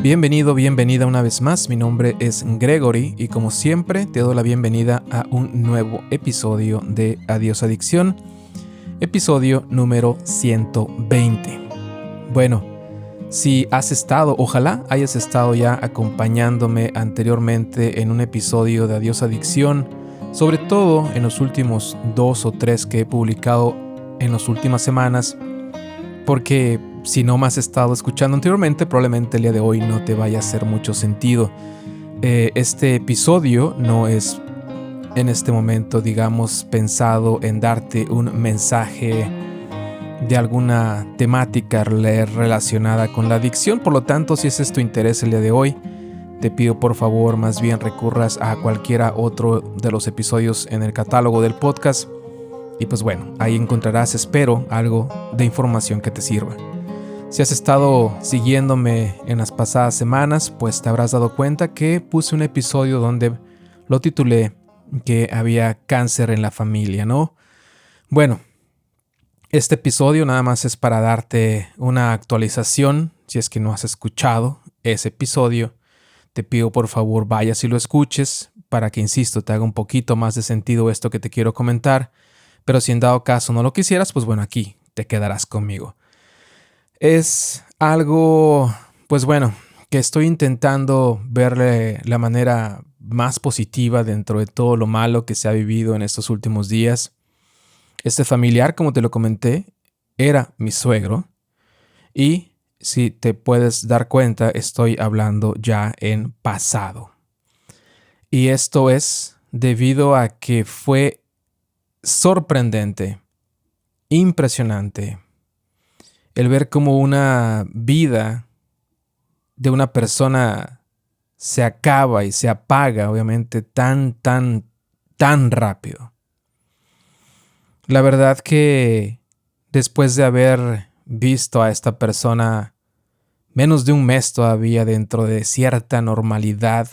Bienvenido, bienvenida una vez más. Mi nombre es Gregory y como siempre te doy la bienvenida a un nuevo episodio de Adiós Adicción, episodio número 120. Bueno, si has estado, ojalá hayas estado ya acompañándome anteriormente en un episodio de Adiós Adicción, sobre todo en los últimos 2 o 3 que he publicado en las últimas semanas, porque si no me has estado escuchando anteriormente, probablemente el día de hoy no te vaya a hacer mucho sentido. Este episodio no es en este momento, digamos, pensado en darte un mensaje de alguna temática relacionada con la adicción. Por lo tanto, si ese es tu interés el día de hoy, te pido por favor más bien recurras a cualquiera otro de los episodios en el catálogo del podcast. Y pues bueno, ahí encontrarás, espero, algo de información que te sirva. Si has estado siguiéndome en las pasadas semanas, pues te habrás dado cuenta que puse un episodio donde lo titulé que había cáncer en la familia, ¿no? Bueno, este episodio nada más es para darte una actualización. Si es que no has escuchado ese episodio, te pido por favor vayas y lo escuches para que, insisto, te haga un poquito más de sentido esto que te quiero comentar. Pero si en dado caso no lo quisieras, pues bueno, aquí te quedarás conmigo. Es algo, pues bueno, que estoy intentando verle la manera más positiva dentro de todo lo malo que se ha vivido en estos últimos días. Este familiar, como te lo comenté, era mi suegro. Y si te puedes dar cuenta, estoy hablando ya en pasado. Y esto es debido a que fue sorprendente, impresionante, el ver cómo una vida de una persona se acaba y se apaga, obviamente, tan rápido. La verdad que después de haber visto a esta persona menos de un mes todavía dentro de cierta normalidad,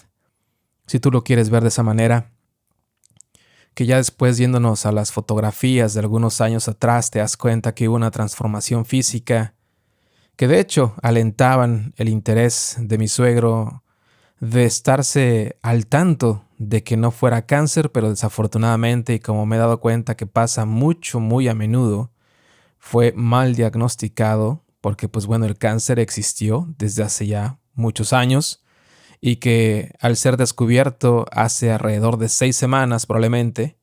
si tú lo quieres ver de esa manera, que ya después yéndonos a las fotografías de algunos años atrás te das cuenta que hubo una transformación física que de hecho alentaban el interés de mi suegro de estarse al tanto de que no fuera cáncer, pero desafortunadamente, y como me he dado cuenta que pasa muy a menudo, fue mal diagnosticado porque pues bueno, el cáncer existió desde hace ya muchos años y que al ser descubierto hace alrededor de 6 semanas probablemente,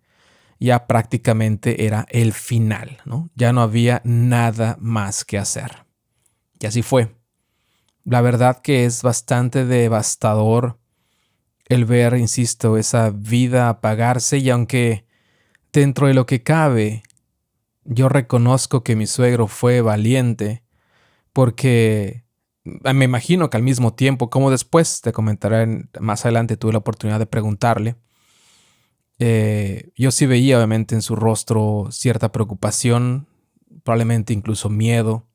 ya prácticamente era el final, ¿no? Ya no había nada más que hacer. Y así fue. La verdad que es bastante devastador el ver, insisto, esa vida apagarse, y aunque dentro de lo que cabe, yo reconozco que mi suegro fue valiente, porque me imagino que al mismo tiempo, como después te comentaré más adelante, tuve la oportunidad de preguntarle, yo sí veía obviamente en su rostro cierta preocupación, probablemente incluso miedo.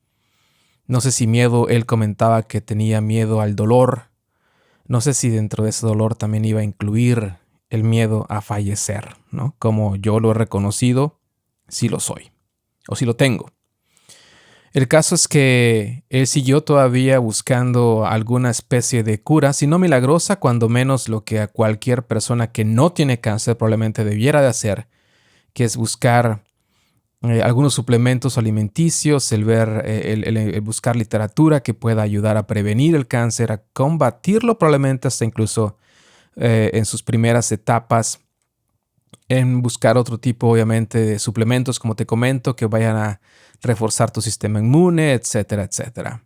No sé si miedo, él comentaba que tenía miedo al dolor. No sé si dentro de ese dolor también iba a incluir el miedo a fallecer, ¿no? Como yo lo he reconocido, sí lo soy, o sí lo tengo. El caso es que él siguió todavía buscando alguna especie de cura, si no milagrosa, cuando menos lo que a cualquier persona que no tiene cáncer probablemente debiera de hacer, que es buscar algunos suplementos alimenticios, el buscar literatura que pueda ayudar a prevenir el cáncer, a combatirlo probablemente hasta incluso en sus primeras etapas, en buscar otro tipo obviamente de suplementos, como te comento, que vayan a reforzar tu sistema inmune, etcétera, etcétera.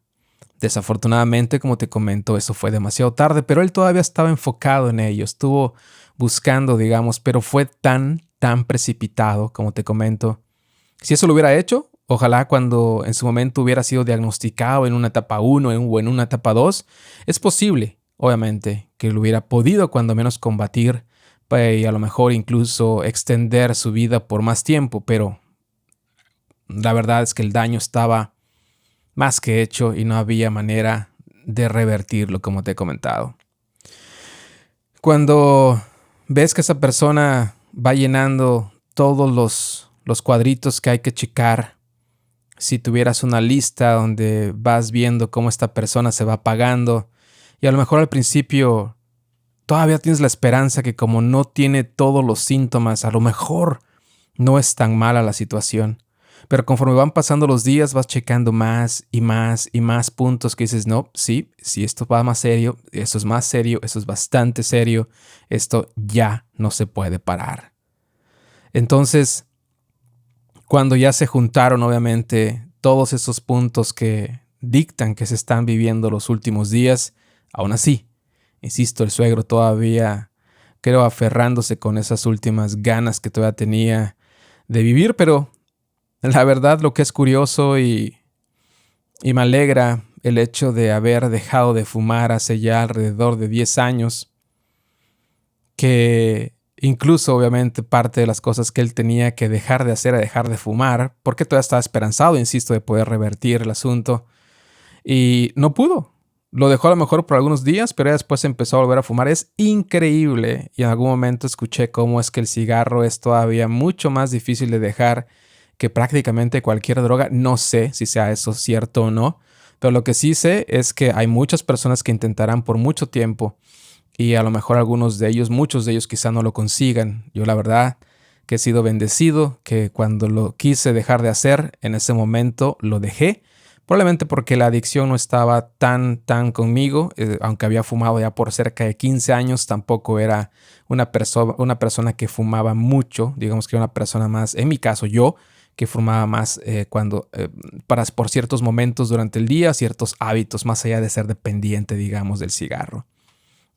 Desafortunadamente, como te comento, eso fue demasiado tarde, pero él todavía estaba enfocado en ello, estuvo buscando, digamos, pero fue tan precipitado, como te comento. Si eso lo hubiera hecho, ojalá cuando en su momento hubiera sido diagnosticado en una etapa 1 o en una etapa 2, es posible, obviamente, que lo hubiera podido cuando menos combatir y a lo mejor incluso extender su vida por más tiempo, pero la verdad es que el daño estaba más que hecho y no había manera de revertirlo, como te he comentado. Cuando ves que esa persona va llenando todos los cuadritos que hay que checar, si tuvieras una lista donde vas viendo cómo esta persona se va apagando Y a lo mejor al principio todavía tienes la esperanza que como no tiene todos los síntomas, a lo mejor no es tan mala la situación. Pero conforme van pasando los días, vas checando más y más y más puntos que dices, no, sí, esto va más serio, eso es más serio, eso es bastante serio, esto ya no se puede parar. Entonces, cuando ya se juntaron, obviamente, todos esos puntos que dictan que se están viviendo los últimos días, aún así, insisto, el suegro todavía, creo, aferrándose con esas últimas ganas que todavía tenía de vivir, pero la verdad lo que es curioso y me alegra el hecho de haber dejado de fumar hace ya alrededor de 10 años, que incluso obviamente parte de las cosas que él tenía que dejar de hacer era dejar de fumar, porque todavía estaba esperanzado, insisto, de poder revertir el asunto, y no pudo. Lo dejó a lo mejor por algunos días, pero ya después empezó a volver a fumar. Es increíble. Y en algún momento escuché cómo es que el cigarro es todavía mucho más difícil de dejar que prácticamente cualquier droga. No sé si sea eso cierto o no, pero lo que sí sé es que hay muchas personas que intentarán por mucho tiempo y a lo mejor muchos de ellos quizá no lo consigan. Yo la verdad que he sido bendecido, que cuando lo quise dejar de hacer, en ese momento lo dejé. Probablemente porque la adicción no estaba tan conmigo, aunque había fumado ya por cerca de 15 años, tampoco era una persona que fumaba mucho, digamos que una persona más, en mi caso yo, que fumaba más por ciertos momentos durante el día, ciertos hábitos, más allá de ser dependiente, digamos, del cigarro.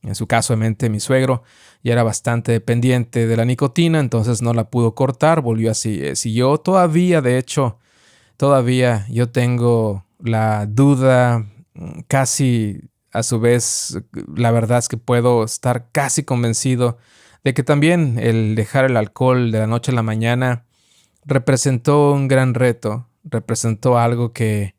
En su caso, obviamente, mi suegro ya era bastante dependiente de la nicotina, entonces no la pudo cortar, volvió así. Siguió todavía, de hecho, todavía yo tengo la duda, casi a su vez, la verdad es que puedo estar casi convencido de que también el dejar el alcohol de la noche a la mañana representó un gran reto, representó algo que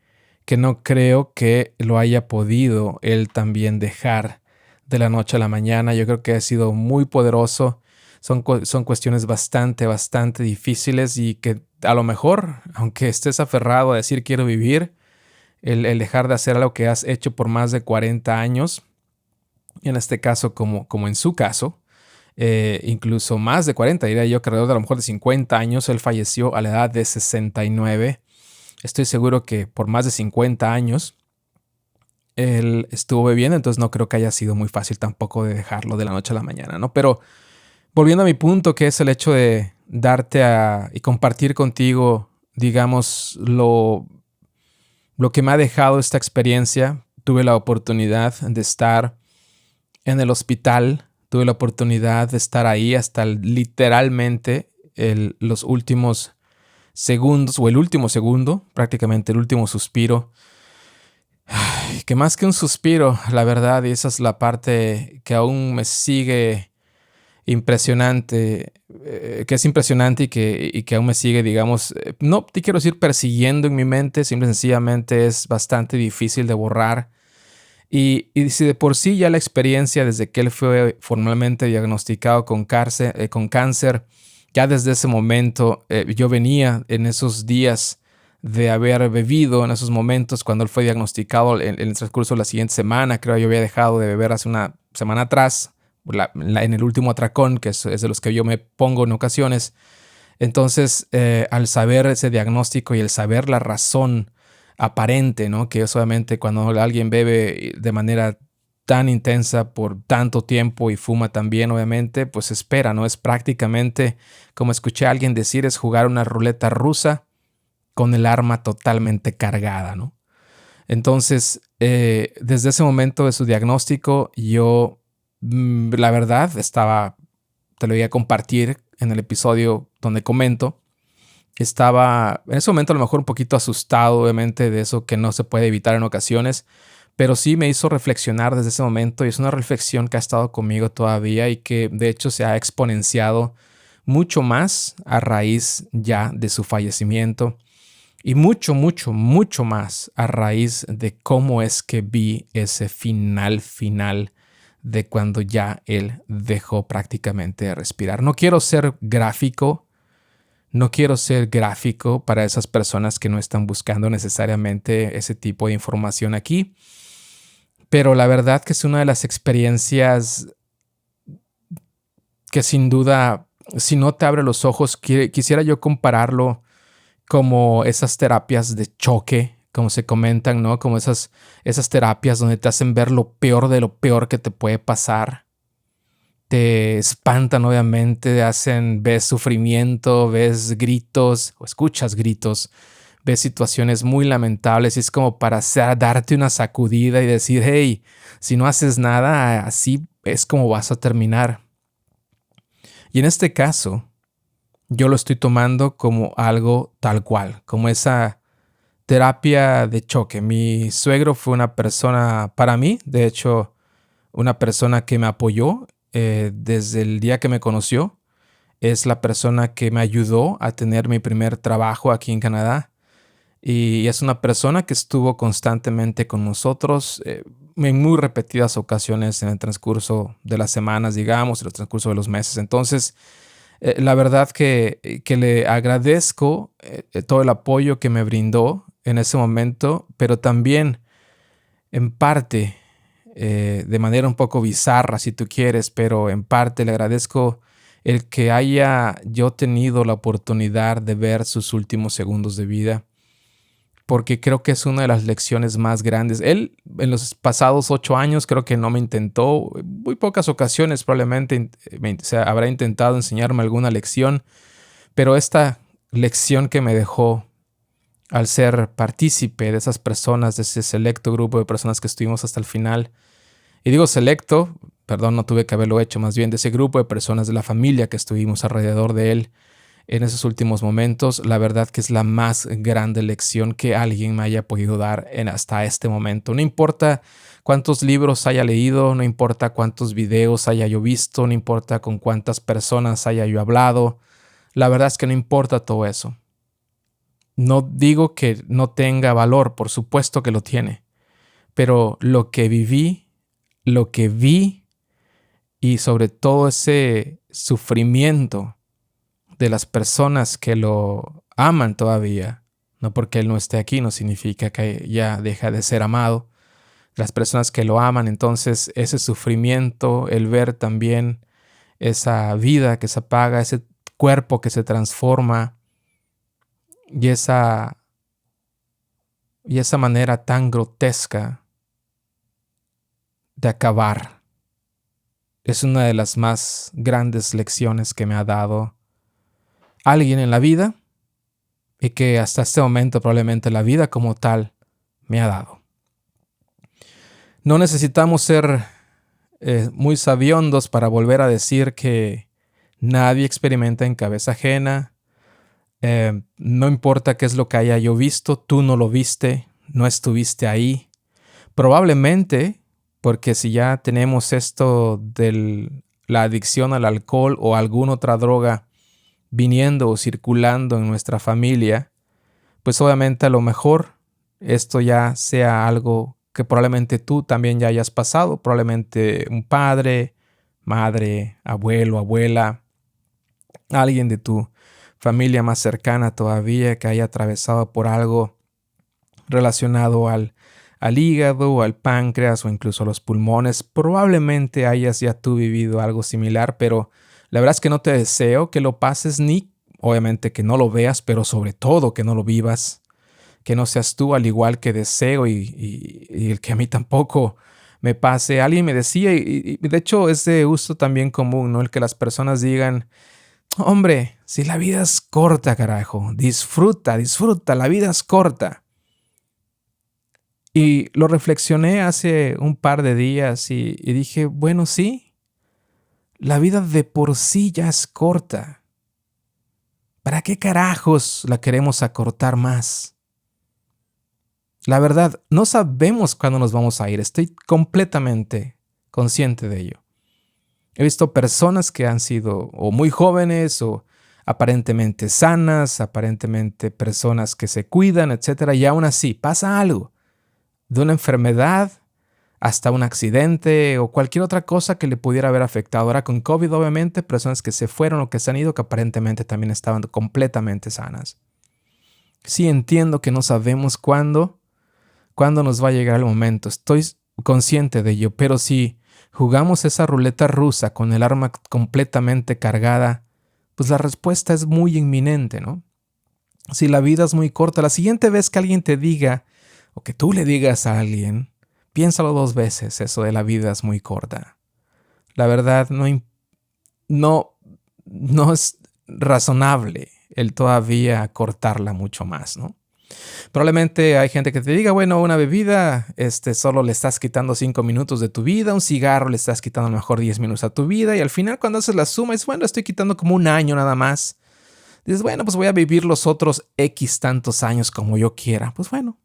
no creo que lo haya podido él también dejar de la noche a la mañana. Yo creo que ha sido muy poderoso. Son cuestiones bastante difíciles y que a lo mejor, aunque estés aferrado a decir quiero vivir, el dejar de hacer algo que has hecho por más de 40 años, en este caso como en su caso, incluso más de 40, diría yo que alrededor de a lo mejor de 50 años, él falleció a la edad de 69. Estoy seguro que por más de 50 años él estuvo bebiendo, entonces no creo que haya sido muy fácil tampoco de dejarlo de la noche a la mañana, ¿no? Pero volviendo a mi punto, que es el hecho de darte y compartir contigo, digamos, lo que me ha dejado esta experiencia. Tuve la oportunidad de estar en el hospital, tuve la oportunidad de estar ahí hasta literalmente los últimos segundos, o el último segundo, prácticamente el último suspiro. Ay, que más que un suspiro, la verdad, y esa es la parte que aún me sigue impresionante, que es impresionante y que aún me sigue, digamos, no te quiero decir persiguiendo en mi mente, simple y sencillamente es bastante difícil de borrar. Y si de por sí ya la experiencia desde que él fue formalmente diagnosticado con cáncer, ya desde ese momento yo venía en esos días de haber bebido, en esos momentos cuando él fue diagnosticado en el transcurso de la siguiente semana, creo yo había dejado de beber hace una semana atrás, en el último atracón, que es de los que yo me pongo en ocasiones. Entonces, al saber ese diagnóstico y el saber la razón aparente, ¿no? Que es obviamente cuando alguien bebe de manera tan intensa por tanto tiempo y fuma también, obviamente, pues espera, ¿no? Es prácticamente, como escuché a alguien decir, es jugar una ruleta rusa con el arma totalmente cargada, ¿no? Entonces, desde ese momento de su diagnóstico, yo, la verdad, te lo voy a compartir en el episodio donde comento, estaba en ese momento a lo mejor un poquito asustado, obviamente, de eso que no se puede evitar en ocasiones, pero sí me hizo reflexionar desde ese momento y es una reflexión que ha estado conmigo todavía y que de hecho se ha exponenciado mucho más a raíz ya de su fallecimiento y mucho más a raíz de cómo es que vi ese final de cuando ya él dejó prácticamente de respirar. No quiero ser gráfico para esas personas que no están buscando necesariamente ese tipo de información aquí, Pero la verdad que es una de las experiencias que sin duda, si no te abre los ojos, quisiera yo compararlo como esas terapias de choque, como se comentan, ¿no? Como esas terapias donde te hacen ver lo peor de lo peor que te puede pasar. Te espantan, obviamente, ves sufrimiento, ves gritos o escuchas gritos, ves situaciones muy lamentables y es como para darte una sacudida y decir, hey, si no haces nada, así es como vas a terminar. Y en este caso, yo lo estoy tomando como algo tal cual, como esa terapia de choque. Mi suegro fue una persona, para mí, de hecho, una persona que me apoyó desde el día que me conoció. Es la persona que me ayudó a tener mi primer trabajo aquí en Canadá. Y es una persona que estuvo constantemente con nosotros en muy repetidas ocasiones en el transcurso de las semanas, digamos, en el transcurso de los meses. Entonces, la verdad que le agradezco todo el apoyo que me brindó en ese momento, pero también en parte, de manera un poco bizarra si tú quieres, pero en parte le agradezco el que haya yo tenido la oportunidad de ver sus últimos segundos de vida, porque creo que es una de las lecciones más grandes. Él en los pasados 8 años creo que no me intentó, muy pocas ocasiones probablemente habrá intentado enseñarme alguna lección, pero esta lección que me dejó al ser partícipe de esas personas, de ese selecto grupo de personas que estuvimos hasta el final, y digo selecto, perdón, no tuve que haberlo hecho, más bien de ese grupo de personas de la familia que estuvimos alrededor de él en esos últimos momentos, la verdad que es la más grande lección que alguien me haya podido dar hasta este momento. No importa cuántos libros haya leído, no importa cuántos videos haya yo visto, no importa con cuántas personas haya yo hablado, la verdad es que no importa todo eso. No digo que no tenga valor, por supuesto que lo tiene, pero lo que viví, lo que vi y sobre todo ese sufrimiento de las personas que lo aman todavía, no porque él no esté aquí, no significa que ya deja de ser amado. Las personas que lo aman, entonces ese sufrimiento, el ver también esa vida que se apaga, ese cuerpo que se transforma y esa manera tan grotesca de acabar, es una de las más grandes lecciones que me ha dado alguien en la vida y que hasta este momento probablemente la vida como tal me ha dado. No necesitamos ser muy sabiondos para volver a decir que nadie experimenta en cabeza ajena. No importa qué es lo que haya yo visto, tú no lo viste, no estuviste ahí. Probablemente, porque si ya tenemos esto de la adicción al alcohol o alguna otra droga viniendo o circulando en nuestra familia, pues obviamente a lo mejor esto ya sea algo que probablemente tú también ya hayas pasado, probablemente un padre, madre, abuelo, abuela, alguien de tu familia más cercana todavía que haya atravesado por algo relacionado al hígado o al páncreas o incluso a los pulmones. Probablemente hayas ya tú vivido algo similar, pero la verdad es que no te deseo que lo pases ni obviamente que no lo veas, pero sobre todo que no lo vivas, que no seas tú al igual que deseo y el que a mí tampoco me pase. Alguien me decía, y de hecho es de uso también común, ¿no? El que las personas digan, hombre, si la vida es corta, carajo, disfruta, la vida es corta. Y lo reflexioné hace un par de días y dije, bueno, sí, la vida de por sí ya es corta. ¿Para qué carajos la queremos acortar más? La verdad, no sabemos cuándo nos vamos a ir. Estoy completamente consciente de ello. He visto personas que han sido o muy jóvenes o aparentemente sanas, aparentemente personas que se cuidan, etcétera, y aún así pasa algo, de una enfermedad hasta un accidente o cualquier otra cosa que le pudiera haber afectado. Ahora con COVID, obviamente, personas que se fueron o que se han ido que aparentemente también estaban completamente sanas. Sí entiendo que no sabemos cuándo nos va a llegar el momento. Estoy consciente de ello, pero si jugamos esa ruleta rusa con el arma completamente cargada, pues la respuesta es muy inminente, ¿no? Si la vida es muy corta, la siguiente vez que alguien te diga, o que tú le digas a alguien, piénsalo 2 veces, eso de la vida es muy corta. La verdad, no, no es razonable el todavía cortarla mucho más, ¿no? Probablemente hay gente que te diga, bueno, una bebida, solo le estás quitando 5 minutos de tu vida, un cigarro le estás quitando a lo mejor 10 minutos a tu vida, y al final cuando haces la suma, es bueno, estoy quitando como un año nada más. Dices, bueno, pues voy a vivir los otros X tantos años como yo quiera. Pues bueno,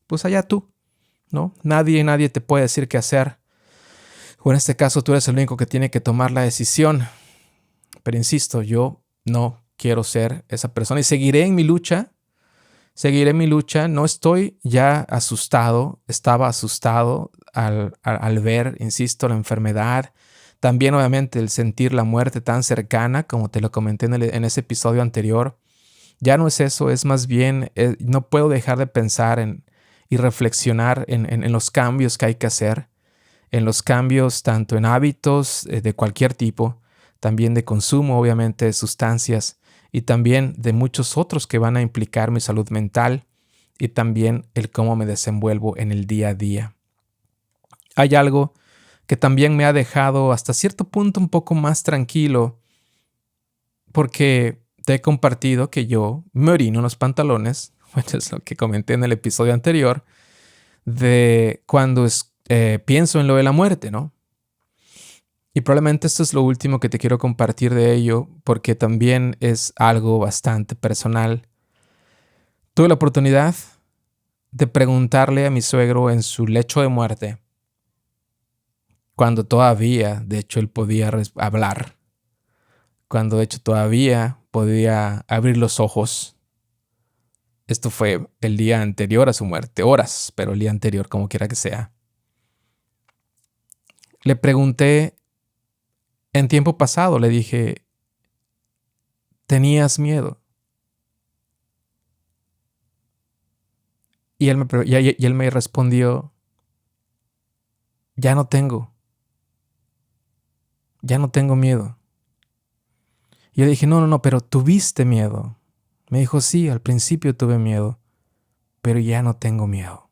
pues allá tú, ¿no? Nadie te puede decir qué hacer. O en este caso tú eres el único que tiene que tomar la decisión. Pero insisto, yo no quiero ser esa persona y seguiré en mi lucha. Seguiré mi lucha. No estoy ya asustado. Estaba asustado al ver, insisto, la enfermedad. También, obviamente, el sentir la muerte tan cercana, como te lo comenté en ese episodio anterior. Ya no es eso, es más bien, no puedo dejar de pensar y reflexionar en los cambios que hay que hacer. En los cambios tanto en hábitos de cualquier tipo, también de consumo, obviamente, de sustancias, y también de muchos otros que van a implicar mi salud mental y también el cómo me desenvuelvo en el día a día. Hay algo que también me ha dejado hasta cierto punto un poco más tranquilo, porque te he compartido que yo me orino en los pantalones, bueno, es lo que comenté en el episodio anterior, de cuando pienso en lo de la muerte, ¿no? Y probablemente esto es lo último que te quiero compartir de ello, porque también es algo bastante personal. Tuve la oportunidad de preguntarle a mi suegro en su lecho de muerte, cuando todavía, de hecho, él podía hablar, cuando de hecho todavía podía abrir los ojos. Esto fue el día anterior a su muerte, horas, pero el día anterior, como quiera que sea. Le pregunté en tiempo pasado, le dije, ¿tenías miedo? Y él me respondió, ya no tengo miedo. Y yo dije, no, pero tuviste miedo. Me dijo, sí, al principio tuve miedo, pero ya no tengo miedo.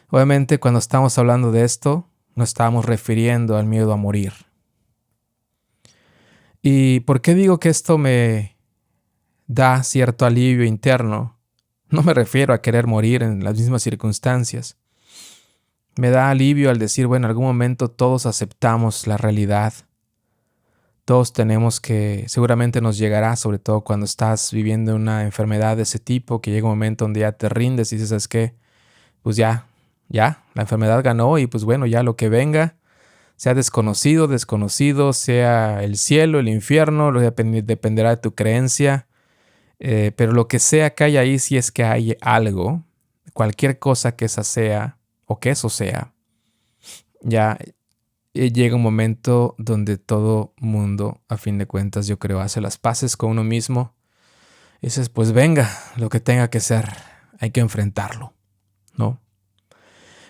Obviamente, cuando estamos hablando de esto, nos estábamos refiriendo al miedo a morir. ¿Y por qué digo que esto me da cierto alivio interno? No me refiero a querer morir en las mismas circunstancias. Me da alivio al decir, bueno, en algún momento todos aceptamos la realidad. Todos tenemos que, seguramente nos llegará, sobre todo cuando estás viviendo una enfermedad de ese tipo, que llega un momento donde ya te rindes y dices, ¿sabes qué? Pues ya, la enfermedad ganó y pues bueno, ya lo que venga, sea desconocido, sea el cielo, el infierno, dependerá de tu creencia, pero lo que sea que haya ahí, si es que hay algo, cualquier cosa que esa sea o que eso sea, ya llega un momento donde todo mundo, a fin de cuentas, yo creo, hace las paces con uno mismo y dices, pues venga, lo que tenga que ser, hay que enfrentarlo, ¿no?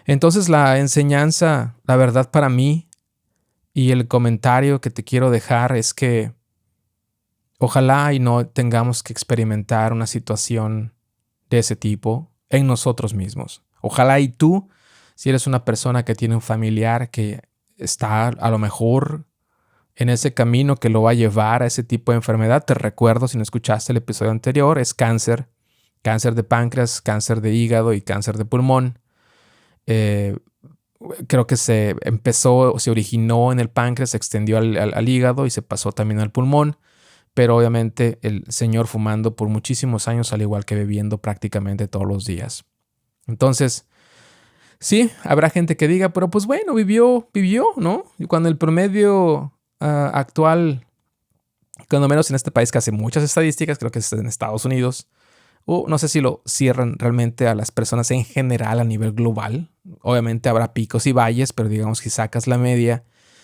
Entonces la enseñanza, la verdad para mí y el comentario que te quiero dejar es que ojalá y no tengamos que experimentar una situación de ese tipo en nosotros mismos. Ojalá y tú, si eres una persona que tiene un familiar que está a lo mejor en ese camino que lo va a llevar a ese tipo de enfermedad, te recuerdo, si no escuchaste el episodio anterior, es cáncer de páncreas, cáncer de hígado y cáncer de pulmón. Creo que se originó en el páncreas, se extendió al hígado y se pasó también al pulmón, pero obviamente el señor fumando por muchísimos años, al igual que bebiendo prácticamente todos los días. Entonces, sí, habrá gente que diga, pero pues bueno, vivió, ¿no? Y cuando el promedio actual, cuando menos en este país que hace muchas estadísticas, creo que es en Estados Unidos, o no sé si lo cierran realmente a las personas en general a nivel global. Obviamente habrá picos y valles, pero digamos que sacas la media,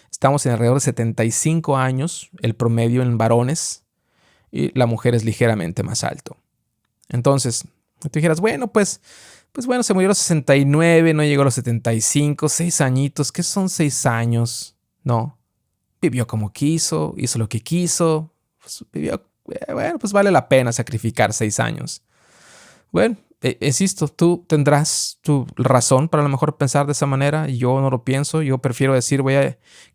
estamos en alrededor de 75 años, el promedio en varones, y la mujer es ligeramente más alto. Entonces, Y tú dijeras, bueno, pues bueno, se murió a los 69, no llegó a los 75, 6 añitos. ¿Qué son 6 años? No. Vivió como quiso, hizo lo que quiso. Pues vivió, bueno, pues vale la pena sacrificar 6 años. Bueno, insisto, tú tendrás tu razón para a lo mejor pensar de esa manera. Yo no lo pienso. Yo prefiero decir,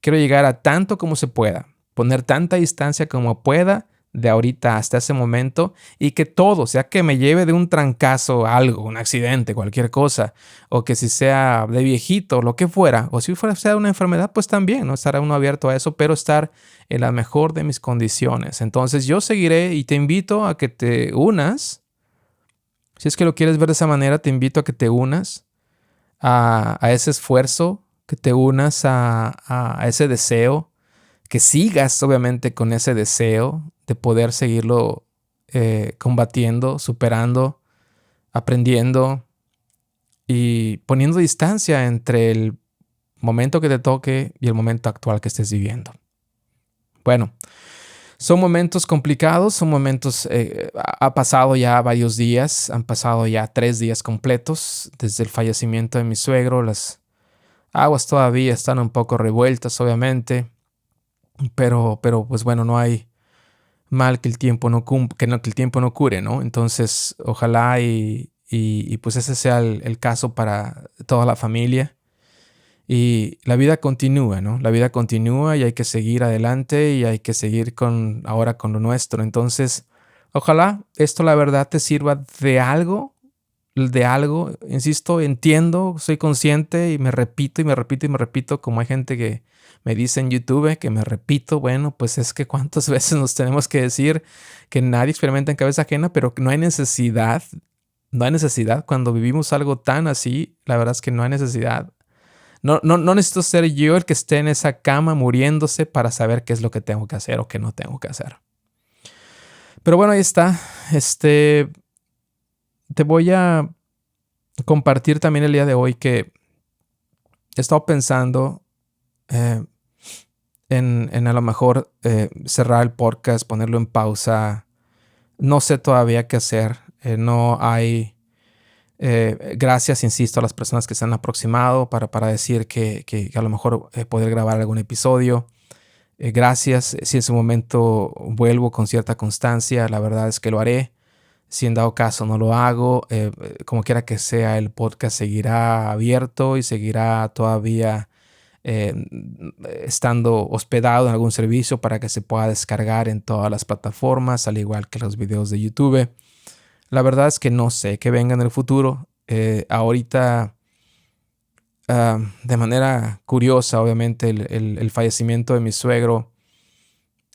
quiero llegar a tanto como se pueda, poner tanta distancia como pueda de ahorita hasta ese momento y que todo, sea que me lleve de un trancazo algo, un accidente, cualquier cosa, o que si sea de viejito, lo que fuera, o si sea una enfermedad, pues también, ¿no? Estará uno abierto a eso, pero estar en la mejor de mis condiciones. Entonces yo seguiré y te invito a que te unas. Si es que lo quieres ver de esa manera, te invito a que te unas a ese esfuerzo, que te unas a ese deseo, que sigas obviamente con ese deseo de poder seguirlo combatiendo, superando, aprendiendo y poniendo distancia entre el momento que te toque y el momento actual que estés viviendo. Bueno, son momentos complicados, son momentos, ha pasado ya varios días, han pasado ya 3 días completos desde el fallecimiento de mi suegro. Las aguas todavía están un poco revueltas, obviamente, pero pues bueno, no hay mal que el tiempo no, que el tiempo no cure, ¿no? Entonces, ojalá y pues ese sea el caso para toda la familia. Y la vida continúa, ¿no? La vida continúa y hay que seguir adelante y hay que seguir ahora con lo nuestro. Entonces, ojalá esto la verdad te sirva de algo, insisto, entiendo, soy consciente y me repito y me repito y me repito, como hay gente que me dice en YouTube que me repito. Bueno, pues es que cuántas veces nos tenemos que decir que nadie experimenta en cabeza ajena, pero que no hay necesidad cuando vivimos algo tan así, la verdad es que no hay necesidad. No necesito ser yo el que esté en esa cama muriéndose para saber qué es lo que tengo que hacer o qué no tengo que hacer. Pero bueno, ahí está. Te voy a compartir también el día de hoy que he estado pensando en a lo mejor cerrar el podcast, ponerlo en pausa. No sé todavía qué hacer. No hay... gracias, insisto, a las personas que se han aproximado para decir que a lo mejor poder grabar algún episodio. Gracias. Si en su momento vuelvo con cierta constancia, la verdad es que lo haré. Si en dado caso no lo hago, como quiera que sea, el podcast seguirá abierto y seguirá todavía estando hospedado en algún servicio para que se pueda descargar en todas las plataformas, al igual que los videos de YouTube. La verdad es que no sé qué venga en el futuro. Ahorita, de manera curiosa, obviamente, el fallecimiento de mi suegro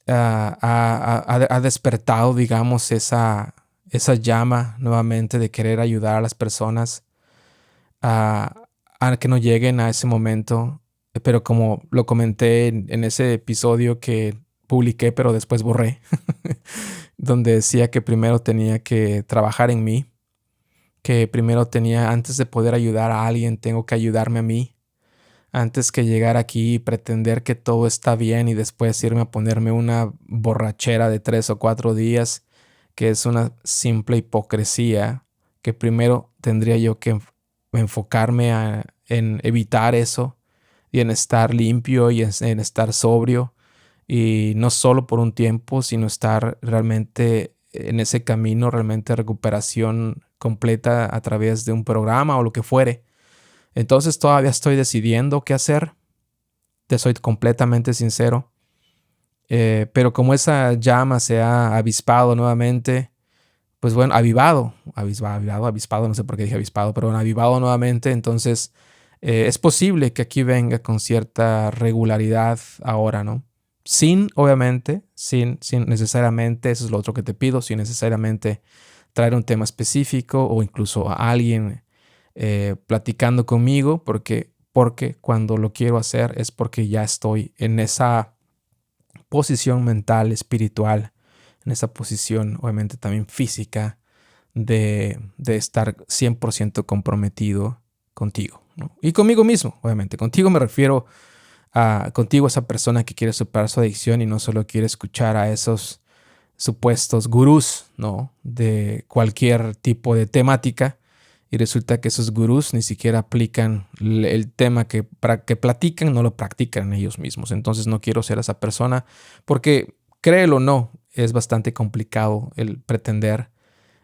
ha despertado, digamos, esa llama nuevamente de querer ayudar a las personas a que no lleguen a ese momento. Pero como lo comenté en ese episodio que publiqué, pero después borré, donde decía que primero tenía que trabajar en mí, que primero antes de poder ayudar a alguien, tengo que ayudarme a mí, antes que llegar aquí y pretender que todo está bien y después irme a ponerme una borrachera de 3 o 4 días, que es una simple hipocresía, que primero tendría yo que enfocarme en evitar eso y en estar limpio y en estar sobrio. Y no solo por un tiempo, sino estar realmente en ese camino, realmente de recuperación completa a través de un programa o lo que fuere. Entonces todavía estoy decidiendo qué hacer. Te soy completamente sincero. Pero como esa llama se ha avispado nuevamente, pues bueno, avispado, no sé por qué dije avispado, pero bueno, avivado nuevamente, entonces es posible que aquí venga con cierta regularidad ahora, ¿no? Obviamente, sin necesariamente, eso es lo otro que te pido, sin necesariamente traer un tema específico o incluso a alguien platicando conmigo, porque cuando lo quiero hacer es porque ya estoy en esa posición mental, espiritual, en esa posición obviamente también física de estar 100% comprometido contigo, ¿no? Y conmigo mismo, obviamente. Contigo me refiero contigo, esa persona que quiere superar su adicción y no solo quiere escuchar a esos supuestos gurús, ¿no? De cualquier tipo de temática, y resulta que esos gurús ni siquiera aplican el tema que platican, no lo practican ellos mismos. Entonces no quiero ser esa persona porque, créelo o no, es bastante complicado el pretender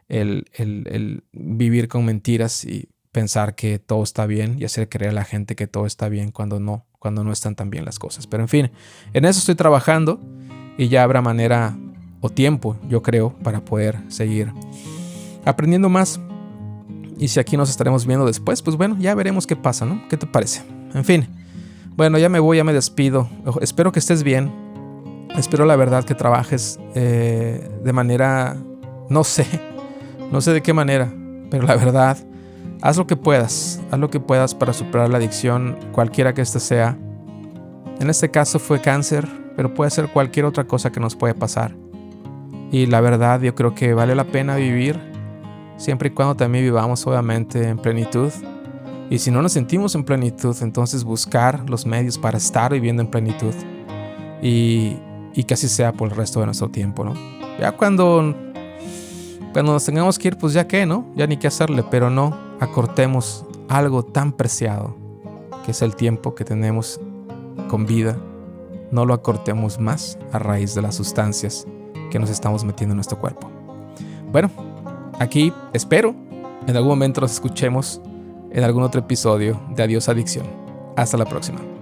el vivir con mentiras y pensar que todo está bien y hacer creer a la gente que todo está bien cuando no están tan bien las cosas. Pero en fin, en eso estoy trabajando y ya habrá manera o tiempo, yo creo, para poder seguir aprendiendo más. Y si aquí nos estaremos viendo después, pues bueno, ya veremos qué pasa, ¿no? ¿Qué te parece? En fin, bueno, ya me voy, ya me despido. Espero que estés bien. Espero la verdad que trabajes de manera, no sé de qué manera, pero la verdad, haz lo que puedas para superar la adicción, cualquiera que ésta sea. En este caso fue cáncer, pero puede ser cualquier otra cosa que nos puede pasar. Y la verdad, yo creo que vale la pena vivir, siempre y cuando también vivamos obviamente en plenitud. Y si no nos sentimos en plenitud, entonces buscar los medios para estar viviendo en plenitud. Y que así sea por el resto de nuestro tiempo, ¿no? Ya cuando nos tengamos que ir, pues ya qué, ¿no? Ya ni qué hacerle, pero no acortemos algo tan preciado que es el tiempo que tenemos con vida. No lo acortemos más a raíz de las sustancias que nos estamos metiendo en nuestro cuerpo. Bueno, aquí espero en algún momento nos escuchemos en algún otro episodio de Adiós Adicción. Hasta la próxima.